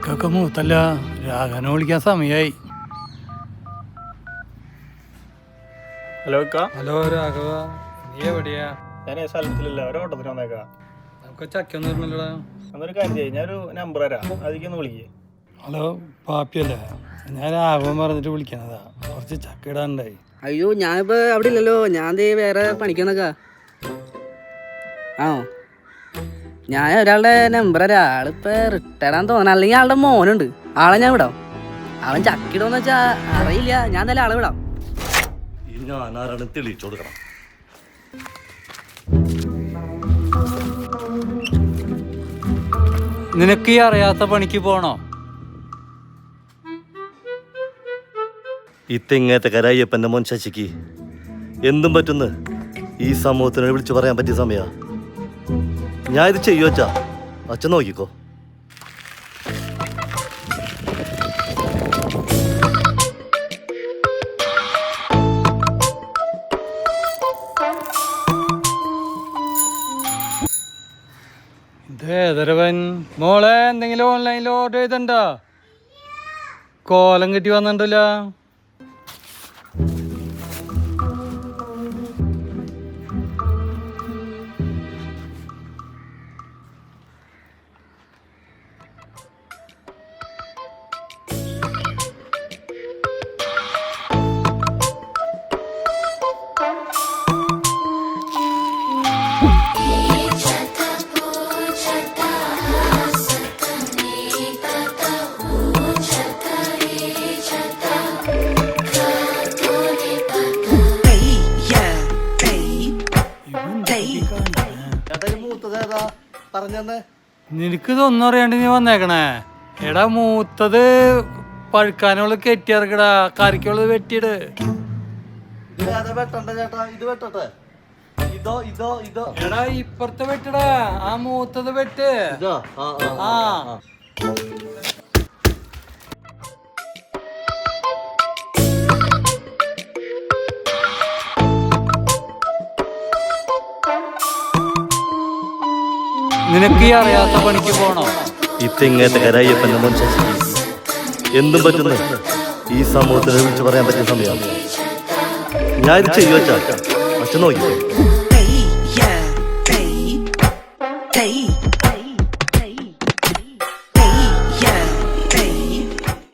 പണിക്കൊക്കെ മൂത്തല്ല, രാഘവനെ വിളിക്കാൻ സമയായി. ഹലോ ഹലോ രാഘവ, നീ എവിടെയാ? ഞാൻ സ്ഥലത്തിലില്ല, ഒരു ഓട്ടത്തിന് വന്നേക്കാം. നമുക്ക് ചക്കൊന്നും വരുന്നില്ലടാ. എന്നൊരു കാര്യം ചെയ്യും, ഞാനൊരു നമ്പർ തരാം, അതിലേക്കൊന്ന് വിളിക്കേ. ഹലോ പാപ്പിയല്ലേ? ഞാൻ രാഘവൻ പറഞ്ഞിട്ട് വിളിക്കണതാ, കുറച്ച് ചക്ക ഇടാനുണ്ടായി. അയ്യോ ഞാനിപ്പോ അവിടെ ഇല്ലല്ലോ, ഞാൻ ദേ വേറെ പണിക്കുന്നൊക്കെ. ആണോ? ഞാൻ ഒരാളുടെ നമ്പർ തരാം, ആളിപ്പോ റിട്ടയർഡാന്ന് തോന്നണം, അല്ലെങ്കിൽ ആളുടെ മോനുണ്ട്, ആളെ ഞാൻ വിടാം. അവൻ ചക്കിടോന്ന് വെച്ചാ അറിയില്ല, ഞാൻ എന്തായാലും ആളെ വിടാം. ഞാനാരാണ് തെളിയിച്ചു കൊടുക്കണം. നിനക്ക് ഈ അറിയാത്ത പണിക്ക് പോണോ? ഈ തെങ്ങേറ്റക്കാര അയ്യപ്പൻ്റെ മോൻ ശശിക്ക് എന്തും പറ്റുന്ന് ഈ സമൂഹത്തിനോട് വിളിച്ചു പറയാൻ പറ്റിയ സമയ. ഞാൻ ഇത് ചെയ്യൂ അച്ഛാ, അച്ഛൻ നോക്കിക്കോ. ഇതേതരവൻ മോളെ, എന്തെങ്കിലും ഓൺലൈനിൽ ഓർഡർ ചെയ്തിട്ടുണ്ടോ? കോലം കിട്ടി വന്നിട്ടില്ല. നിനക്കിതൊന്നും അറിയാണ്ട് നീ വന്നേക്കണേ. എടാ മൂത്തത് പഴുക്കാനുള്ള കെട്ടിയിറക്കടാ, കറിക്കുള്ളത് വെട്ടിയിട്. എടാ ഇപ്പുറത്തെ വെട്ടിടാ, ആ മൂത്തത് വെട്ട്. ആ നിനക്ക് ഈ അറിയാത്ത പണിക്ക് പോണോ? ഈ തെങ്ങേറ്റക്കാര അയ്യപ്പൻ്റെ മോൻ ശശിക്ക് എന്തും പറ്റുന്ന് ഈ സമൂഹത്തിനോട് വിളിച്ചു പറയാൻ പറ്റിയ സമയമാണ്. ഞാൻ ഇത് ചെയ്യൂ അച്ഛാ, അച്ഛൻ നോക്കിക്കോ.